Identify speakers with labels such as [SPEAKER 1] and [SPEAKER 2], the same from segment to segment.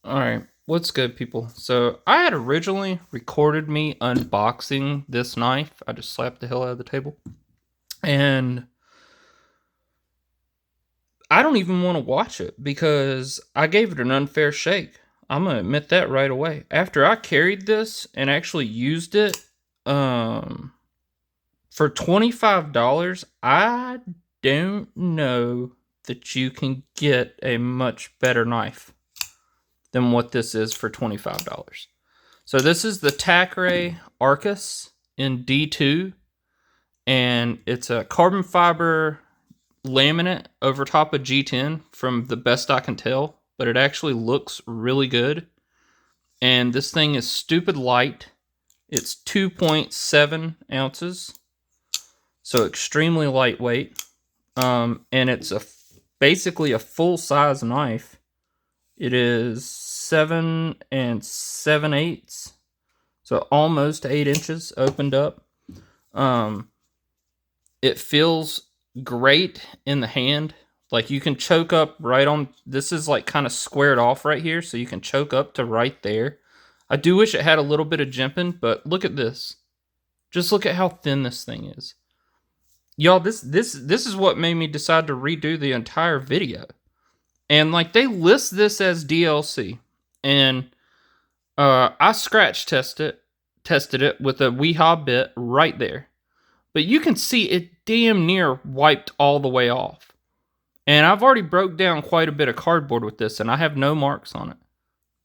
[SPEAKER 1] Alright, what's good, people? So, I had originally recorded me unboxing this knife. I just slapped the hell out of the table. And I don't even want to watch it because I gave it an unfair shake. I'm going to admit that right away. After I carried this and actually used it for $25, I don't know that you can get a much better knife than what this is for $25. So this is the Tacray Tarcus in D2, and it's a carbon fiber laminate over top of G10 from the best I can tell, but it actually looks really good. And this thing is stupid light. It's 2.7 ounces, so extremely lightweight. And it's basically a full-size knife. It is 7 7/8, so almost 8 inches opened up. It feels great in the hand. Like, you can choke up right on. This is like kind of squared off right here, so you can choke up to right there. I do wish it had a little bit of jimping, but look at this. Just look at how thin this thing is. Y'all, this is what made me decide to redo the entire video. And like, they list this as DLC, and I scratch tested it with a Weehaw bit right there, but you can see it damn near wiped all the way off. And I've already broke down quite a bit of cardboard with this, and I have no marks on it.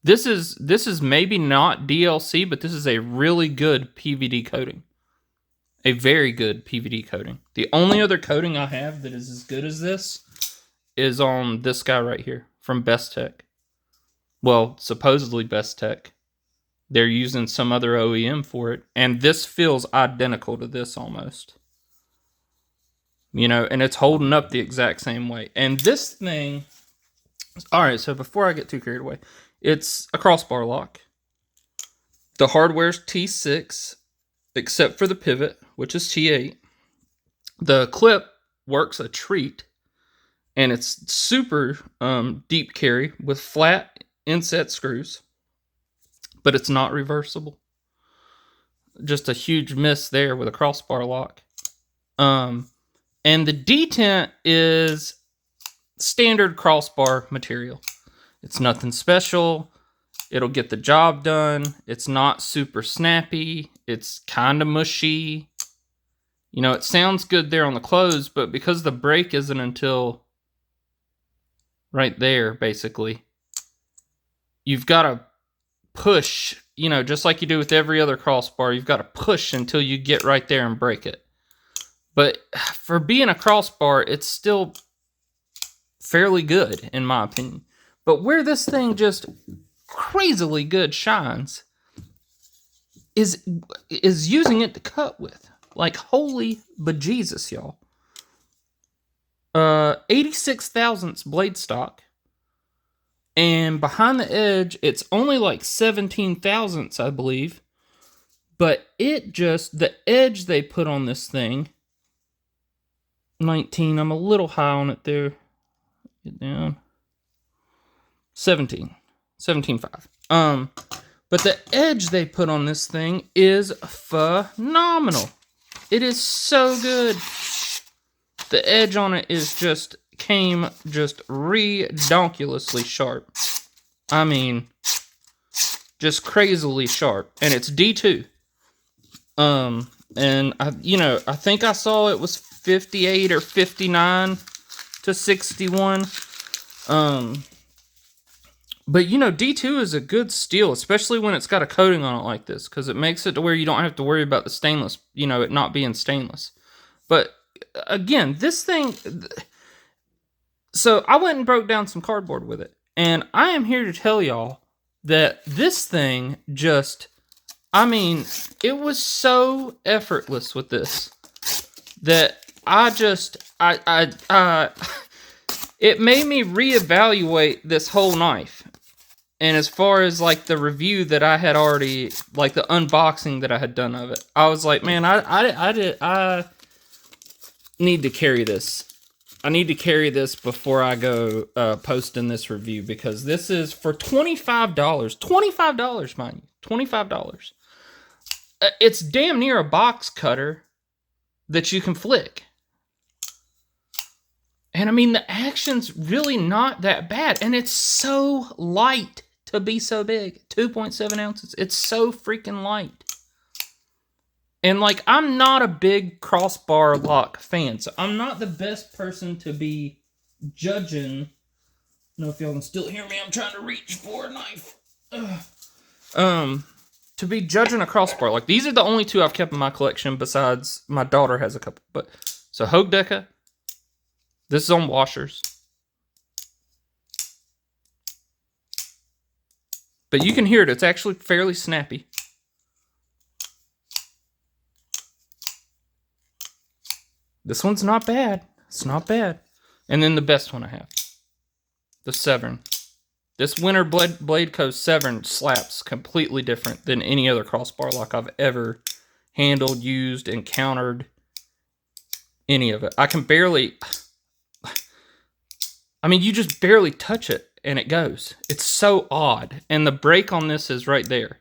[SPEAKER 1] This is maybe not DLC, but this is a really good PVD coating, a very good PVD coating. The only other coating I have that is as good as this is on this guy right here from Best Tech. Well, supposedly Best Tech. They're using some other OEM for it, and this feels identical to this almost. You know, and it's holding up the exact same way. And this thing, alright, so before I get too carried away, it's a crossbar lock. The hardware's T6, except for the pivot, which is T8. The clip works a treat, and it's super deep carry with flat inset screws, but it's not reversible. Just a huge miss there with a crossbar lock. And the detent is standard crossbar material. It's nothing special. It'll get the job done. It's not super snappy. It's kind of mushy. You know, it sounds good there on the close, but because the break isn't until right there, basically, you've got to push, you know, just like you do with every other crossbar. You've got to push until you get right there and break it. But for being a crossbar, it's still fairly good, in my opinion. But where this thing just crazily good shines is using it to cut with. Like, holy bejesus, y'all. 86 thousandths blade stock, and behind the edge it's only like 17 thousandths, I believe, but it just, the edge they put on this thing, 19, I'm a little high on it there, get down, 17.5. But the edge they put on this thing is phenomenal. It is so good. The edge on it is came redonkulously sharp. I mean, just crazily sharp. And it's D2. And I think I saw it was 58 or 59 to 61. But you know, D2 is a good steel, especially when it's got a coating on it like this, because it makes it to where you don't have to worry about the stainless, you know, it not being stainless. But again, this thing, so I went and broke down some cardboard with it, and I am here to tell y'all that this thing just, I mean, it was so effortless with this that it made me reevaluate this whole knife. And as far as like the review that I had already, like the unboxing that I had done of it, I was like, man, I need to carry this I need to carry this before I go posting this review, because this is for $25. $25, mind you. $25. It's damn near a box cutter that you can flick. And I mean, the action's really not that bad. And it's so light to be so big. 2.7 ounces. It's so freaking light. And like, I'm not a big crossbar lock fan, so I'm not the best person to be judging. I don't know if y'all can still hear me. I'm trying to reach for a knife. To be judging a crossbar. Like, these are the only two I've kept in my collection, besides my daughter has a couple. But so Hogue Deca. This is on washers. But you can hear it. It's actually fairly snappy. This one's not bad. It's not bad. And then the best one I have. The Severn. This Winter Blade Co. Severn slaps completely different than any other crossbar lock I've ever handled, used, encountered. Any of it. I can barely... I mean, you just barely touch it and it goes. It's so odd. And the brake on this is right there.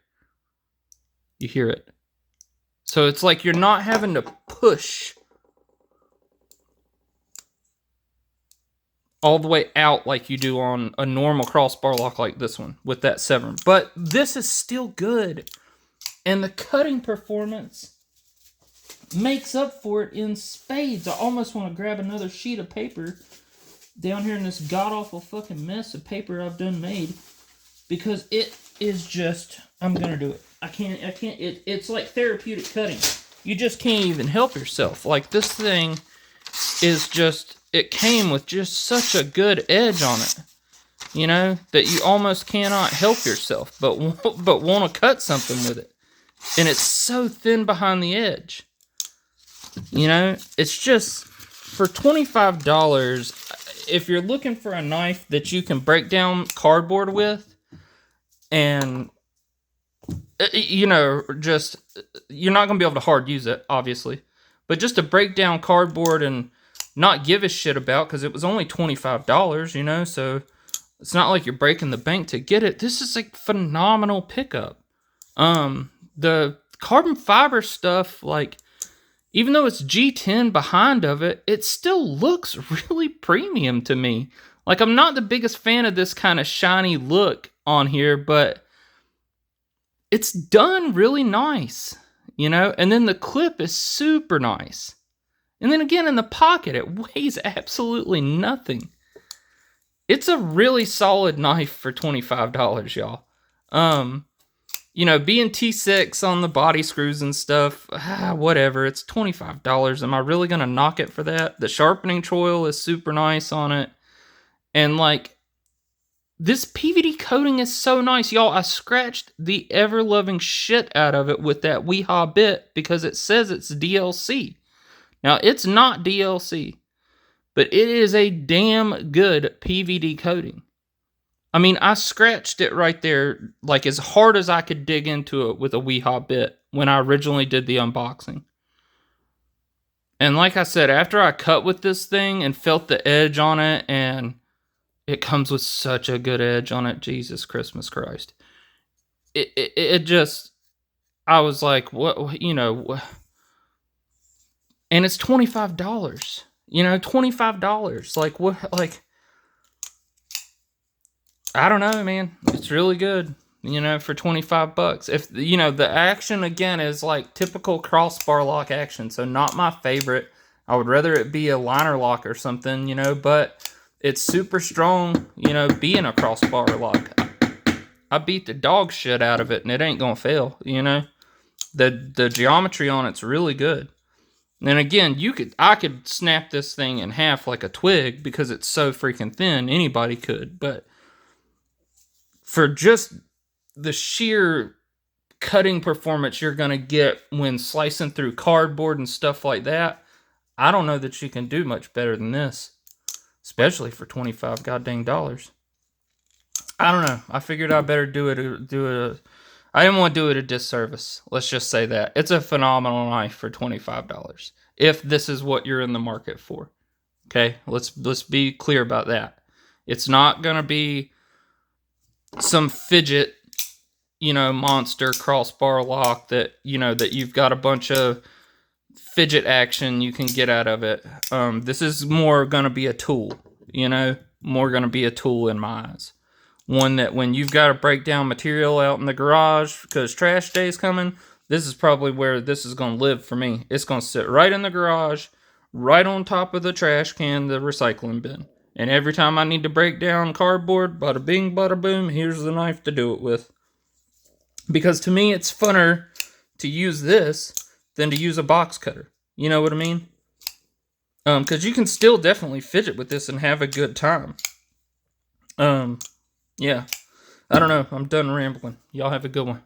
[SPEAKER 1] You hear it. So it's like you're not having to push all the way out like you do on a normal crossbar lock like this one with that Severn. But this is still good. And the cutting performance makes up for it in spades. I almost want to grab another sheet of paper down here in this god-awful fucking mess of paper I've done made, because it is just, I'm going to do it. I can't, it's like therapeutic cutting. You just can't even help yourself. Like, this thing is just, it came with just such a good edge on it, you know, that you almost cannot help yourself but want to cut something with it. And it's so thin behind the edge. You know, it's just, for $25, if you're looking for a knife that you can break down cardboard with, and, you know, just, you're not going to be able to hard use it, obviously, but just to break down cardboard and not give a shit about, because it was only $25, you know, so it's not like you're breaking the bank to get it. This is a phenomenal pickup. The carbon fiber stuff, like, even though it's G10 behind of it, it still looks really premium to me. Like, I'm not the biggest fan of this kind of shiny look on here, but it's done really nice, you know? And then the clip is super nice. And then again, in the pocket, it weighs absolutely nothing. It's a really solid knife for $25, y'all. You know, being T6 on the body screws and stuff, whatever, it's $25. Am I really going to knock it for that? The sharpening choil is super nice on it. And, like, this PVD coating is so nice. Y'all, I scratched the ever-loving shit out of it with that Weehaw bit because it says it's DLC. Now, it's not DLC, but it is a damn good PVD coating. I mean, I scratched it right there, like, as hard as I could dig into it with a Weehaw bit when I originally did the unboxing. And like I said, after I cut with this thing and felt the edge on it, and it comes with such a good edge on it, Jesus Christmas Christ. It just, I was like, what, you know, and it's $25, you know, $25. Like, what, like, I don't know, man. It's really good, you know, for $25. If, you know, the action, again, is like typical crossbar lock action, so not my favorite. I would rather it be a liner lock or something, you know, but it's super strong, you know, being a crossbar lock. I beat the dog shit out of it, and it ain't gonna fail, you know. The geometry on it's really good. And again, I could snap this thing in half like a twig because it's so freaking thin. Anybody could, but for just the sheer cutting performance you're going to get when slicing through cardboard and stuff like that, I don't know that you can do much better than this, especially for $25 goddamn dollars. I don't know. I figured I better do it. I didn't want to do it a disservice. Let's just say that. It's a phenomenal knife for $25 if this is what you're in the market for. Okay, let's be clear about that. It's not gonna be some fidget, monster crossbar lock that that you've got a bunch of fidget action you can get out of it. This is more gonna be a tool, more gonna be a tool in my eyes. One that when you've got to break down material out in the garage because trash day is coming, this is probably where this is going to live for me. It's going to sit right in the garage, right on top of the trash can, the recycling bin. And every time I need to break down cardboard, bada bing, bada boom, here's the knife to do it with. Because to me, it's funner to use this than to use a box cutter. You know what I mean? Because you can still definitely fidget with this and have a good time. Yeah. I don't know. I'm done rambling. Y'all have a good one.